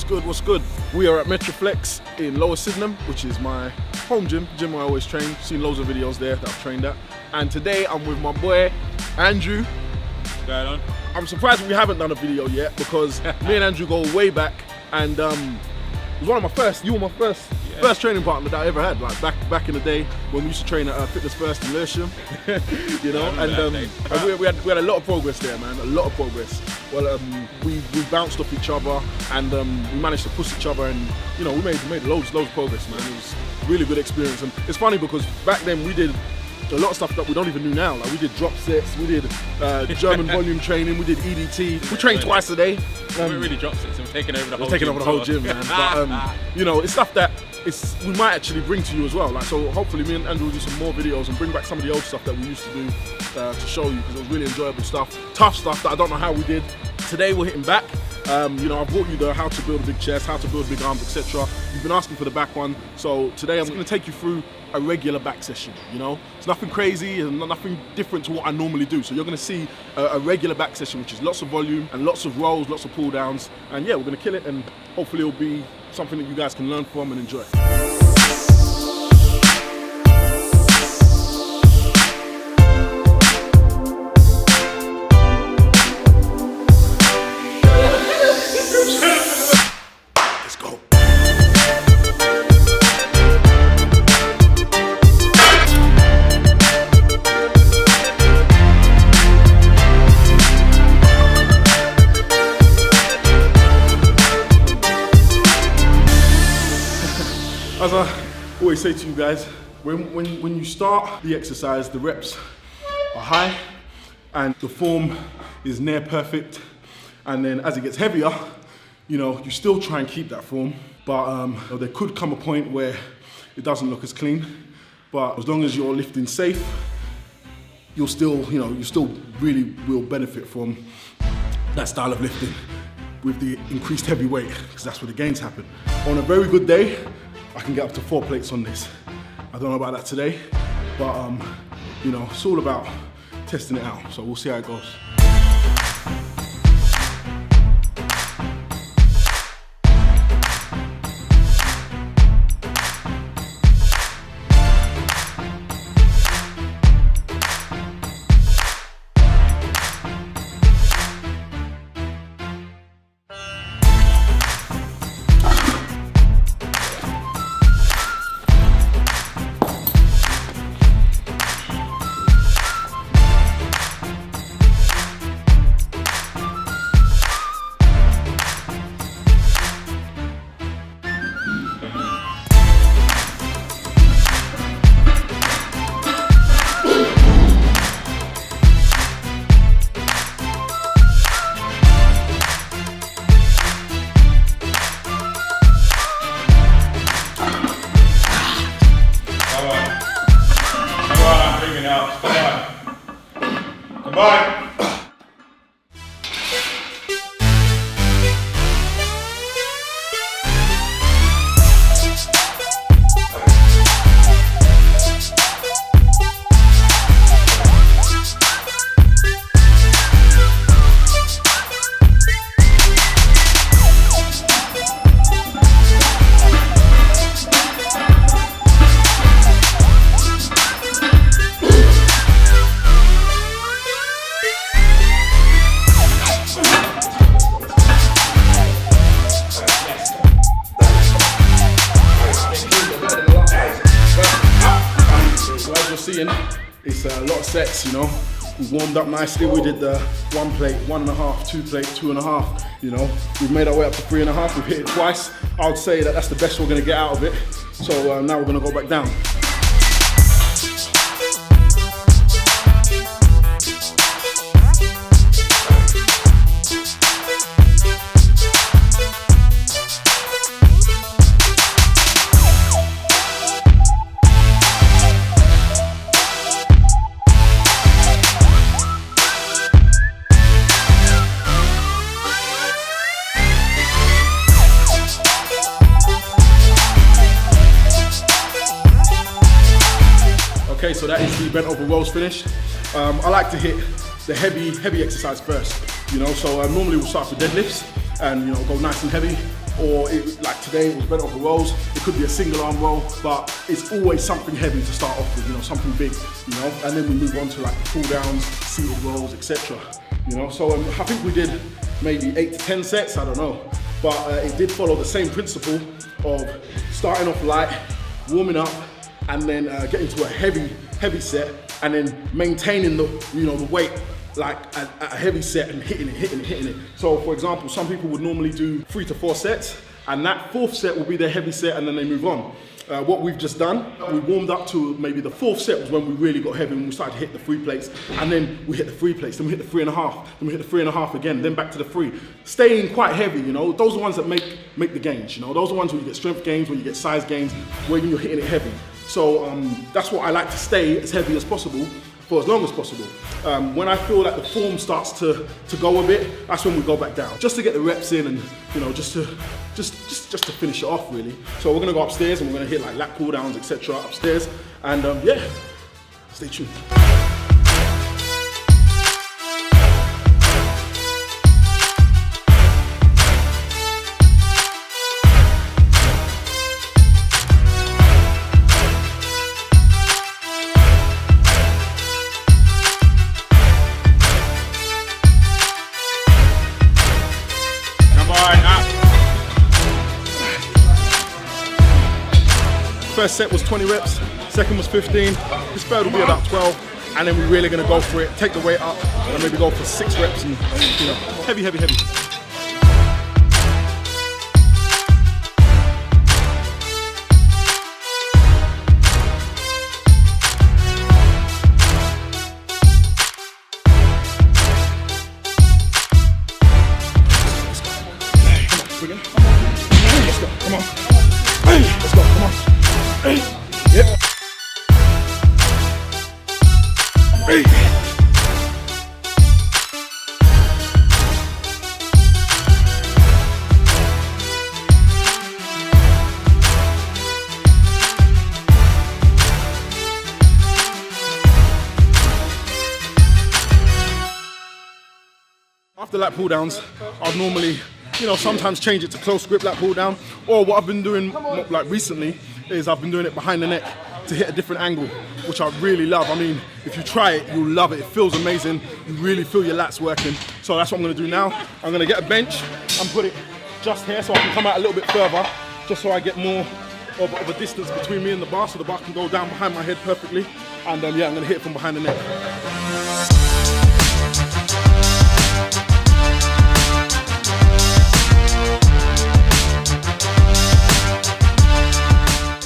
What's good, what's good? We are at Metroflex in Lower Sydenham, which is my home gym where I always train. Seen loads of videos there that I've trained at. And today I'm with my boy, Andrew. What's going on? I'm surprised we haven't done a video yet because me and Andrew go way back, and it was one of my first, you were my first training partner that I ever had, like back in the day when we used to train at Fitness First in Lewisham, you know, and we had a lot of progress there, man, a lot of progress. Well, we bounced off each other, and we managed to push each other, and you know, we made loads of progress, man. It was a really good experience, and it's funny because back then we did a lot of stuff that we don't even do now. Like we did drop sets, we did German volume training, we did EDT. We trained twice a day. We really dropped sets, and we're taking over the whole gym. Taking over the whole gym, man. But you know, it's stuff that we might actually bring to you as well. Like, so hopefully me and Andrew will do some more videos and bring back some of the old stuff that we used to do to show you, because it was really enjoyable stuff. Tough stuff that I don't know how we did. Today we're hitting back. You know, I've brought you the how to build a big chest, how to build big arms, etc. You've been asking for the back one, so today I'm going to take you through a regular back session. You know, it's nothing crazy and nothing different to what I normally do. So you're going to see a regular back session, which is lots of volume and lots of rolls, lots of pull downs, and yeah, we're going to kill it, and hopefully it'll be something that you guys can learn from and enjoy. As I always say to you guys, when you start the exercise, the reps are high and the form is near perfect. And then as it gets heavier, you know, you still try and keep that form, but there could come a point where it doesn't look as clean. But as long as you're lifting safe, you'll still, you know, you still really will benefit from that style of lifting with the increased heavy weight, because that's where the gains happen. On a very good day, I can get up to 4 plates on this. I don't know about that today, but you know, it's all about testing it out. So we'll see how it goes. Come on. Seeing it's a lot of sets, you know. We warmed up nicely. We did the 1 plate, 1.5, 2 plate, 2.5. You know, we've made our way up to 3.5. We've hit it twice. I would say that that's the best we're going to get out of it. So now we're going to go back down. Okay, so that is the bent over rows finished. I like to hit the heavy exercise first, you know, so normally we'll start with deadlifts and, you know, go nice and heavy, or like today it was bent over rows. It could be a single arm row, but it's always something heavy to start off with, you know, something big, you know, and then we move on to like pull downs, seated rows, etc. You know, so I think we did maybe 8 to 10 sets, I don't know, but it did follow the same principle of starting off light, warming up, and then getting to a heavy set, and then maintaining the, you know, the weight like at a heavy set and hitting it. So for example, some people would normally do 3 to 4 sets, and that 4th set will be their heavy set, and then they move on. What we've just done, we warmed up to maybe the 4th set was when we really got heavy, when we started to hit the 3 plates, and then we hit the 3 plates, then we hit the 3.5, then we hit the 3.5 again, then back to the 3. Staying quite heavy, you know, those are the ones that make the gains, you know, those are the ones where you get strength gains, where you get size gains, when you're hitting it heavy. So that's what I like to stay as heavy as possible for as long as possible. When I feel like the form starts to go a bit, that's when we go back down, just to get the reps in, and you know, just to finish it off really. So we're gonna go upstairs and we're gonna hit like lat pull downs, etc. upstairs, and yeah, stay tuned. First set was 20 reps, second was 15, this third will be about 12, and then we're really gonna go for it, take the weight up, and maybe go for 6 reps, and you know, heavy. Let's go, come on. Let's go, come on. Yep. Hey. After lat pull downs, I'd normally, you know, sometimes change it to close grip lat pull down, or what I've been doing like recently is I've been doing it behind the neck to hit a different angle, which I really love. I mean, if you try it, you'll love it. It feels amazing. You really feel your lats working. So that's what I'm gonna do now. I'm gonna get a bench and put it just here so I can come out a little bit further, just so I get more of a distance between me and the bar, so the bar can go down behind my head perfectly. And yeah, I'm gonna hit it from behind the neck.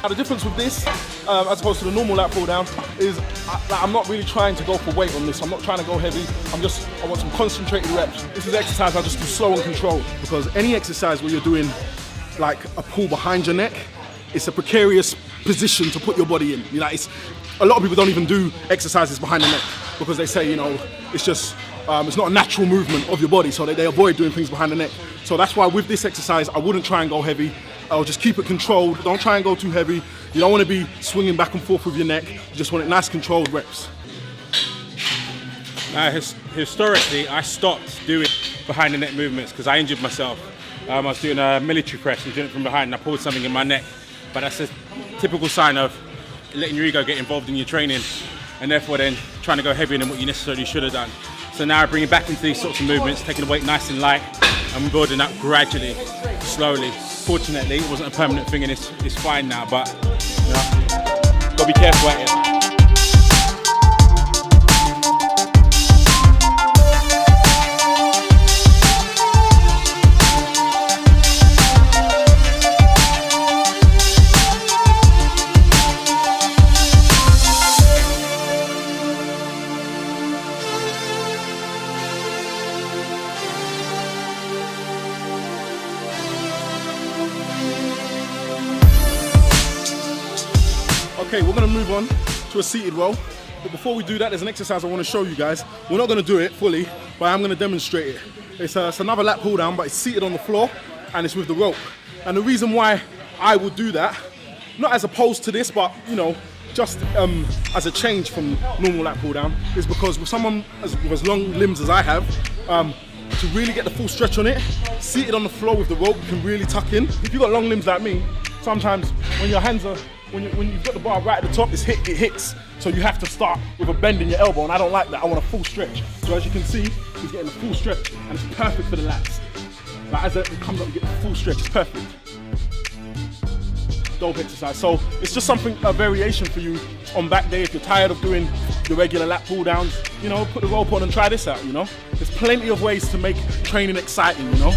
Now the difference with this, as opposed to the normal lat pull down, is I'm not really trying to go for weight on this. I'm not trying to go heavy. I want some concentrated reps. This is exercise I just do slow and controlled, because any exercise where you're doing like a pull behind your neck, it's a precarious position to put your body in. You know, a lot of people don't even do exercises behind the neck because they say, you know, it's just it's not a natural movement of your body, so they avoid doing things behind the neck. So that's why with this exercise, I wouldn't try and go heavy. I'll just keep it controlled. Don't try and go too heavy. You don't want to be swinging back and forth with your neck. You just want it nice, controlled reps. Historically, I stopped doing behind the neck movements because I injured myself. I was doing a military press and doing it from behind, and I pulled something in my neck. But that's a typical sign of letting your ego get involved in your training, and therefore then trying to go heavier than what you necessarily should have done. So now I bring it back into these sorts of movements, taking the weight nice and light, and building up gradually, slowly. Fortunately, it wasn't a permanent thing, and it's fine now, but you know, gotta be careful at it. Okay, we're gonna move on to a seated row. But before we do that, there's an exercise I wanna show you guys. We're not gonna do it fully, but I'm gonna demonstrate it. It's another lat pull down, but it's seated on the floor and it's with the rope. And the reason why I would do that, not as opposed to this, but you know, just as a change from normal lat pull down, is because with someone with as long limbs as I have, to really get the full stretch on it, seated on the floor with the rope, you can really tuck in. If you've got long limbs like me, sometimes when your hands are, when you've got the bar right at the top, it hits. So you have to start with a bend in your elbow, and I don't like that. I want a full stretch. So as you can see, he's getting a full stretch, and it's perfect for the lats. Like as it comes up, you get the full stretch, it's perfect. Dope exercise. So it's just something, a variation for you on back day. If you're tired of doing the regular lat pull downs, you know, put the rope on and try this out, you know. There's plenty of ways to make training exciting, you know.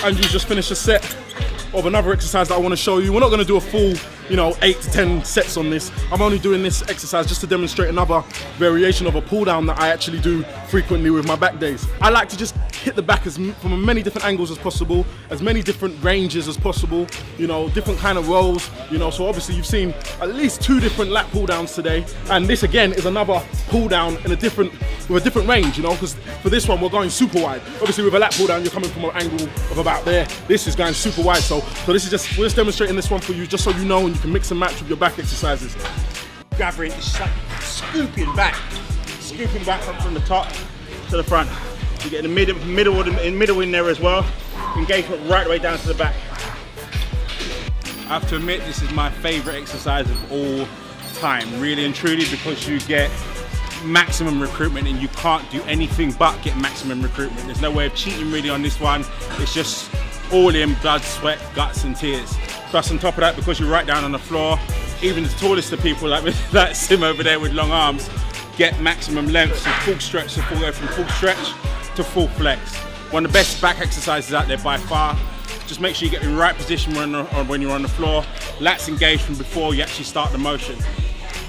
Andrew's just finished a set of another exercise that I want to show you. We're not going to do a full, 8 to 10 sets on this. I'm only doing this exercise just to demonstrate another variation of a pull down that I actually do frequently with my back days. I like to just hit the back from as many different angles as possible, as many different ranges as possible, different kind of rolls, so obviously you've seen at least 2 different lat pull downs today, and this again is another pull down with a different range, because for this one we're going super wide. Obviously with a lat pull down you're coming from an angle of about there. This is going super wide, so this is we're just demonstrating this one for you just so you know, and you can mix and match with your back exercises. Gathering, it's like scooping back from the top to the front. You get in the middle in there as well. Engagement right the way down to the back. I have to admit, this is my favorite exercise of all time, really and truly, because you get maximum recruitment and you can't do anything but get maximum recruitment. There's no way of cheating really on this one. It's just all in blood, sweat, guts and tears. Plus on top of that, because you're right down on the floor, even the tallest of people like Sim over there with long arms get maximum length, so full stretch, so go from full stretch to full flex. One of the best back exercises out there by far. Just make sure you get in the right position when you're on the floor. Lats engaged from before you actually start the motion.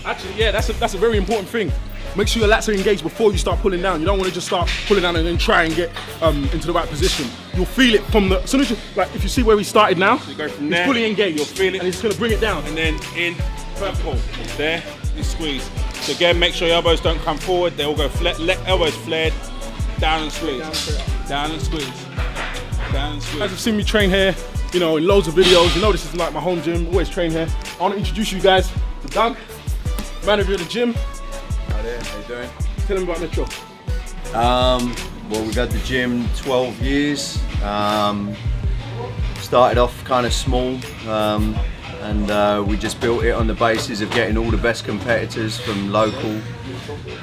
Actually, yeah, that's a very important thing. Make sure your lats are engaged before you start pulling down. You don't want to just start pulling down and then try and get into the right position. You'll feel it from as soon as you, like if you see where he started now, so you go from he's there, fully engaged. You'll feel it, and he's going to bring it down. And then in, pull, there, you squeeze. So again, make sure your elbows don't come forward. They all go elbows flared, down and squeeze, down and squeeze, down and squeeze. As you've seen me train here, in loads of videos, this is like my home gym, always train here. I want to introduce you guys to Doug, manager of the gym. Hi there, how you doing? Tell him about Metro. Well, we've had the gym 12 years. Started off kind of small, and we just built it on the basis of getting all the best competitors from local.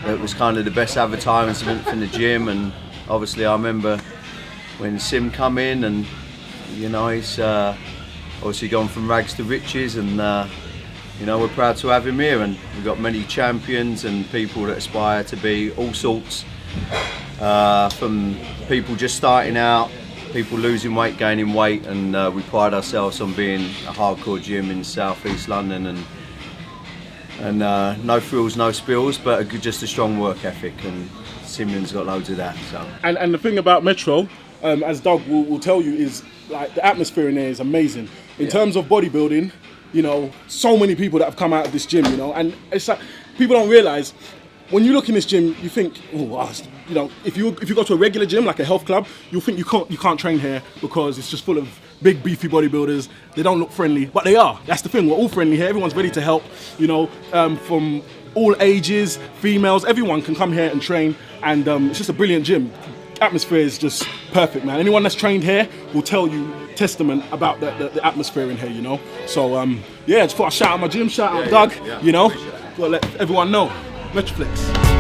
It was kind of the best advertisement from the gym, and obviously I remember when Sim come in, and he's obviously gone from rags to riches, and we're proud to have him here, and we've got many champions and people that aspire to be all sorts, from people just starting out, people losing weight, gaining weight, and we pride ourselves on being a hardcore gym in South East London, and no frills, no spills, but just a strong work ethic, and Simeon's got loads of that. So. And the thing about Metro, as Doug will tell you, is like the atmosphere in there is amazing. In terms of bodybuilding, so many people that have come out of this gym, and it's like people don't realise when you look in this gym, you think, oh, wow, you know, if you go to a regular gym like a health club, you'll think you can't train here because it's just full of big beefy bodybuilders. They don't look friendly, but they are. That's the thing. We're all friendly here. Everyone's ready to help. You know, from all ages, females, everyone can come here and train, and it's just a brilliant gym. Atmosphere is just perfect, man. Anyone that's trained here will tell you testament about the atmosphere in here, you know. So yeah, just thought I'd shout out my gym, shout out Doug, you know. Gotta let everyone know. Metroflex.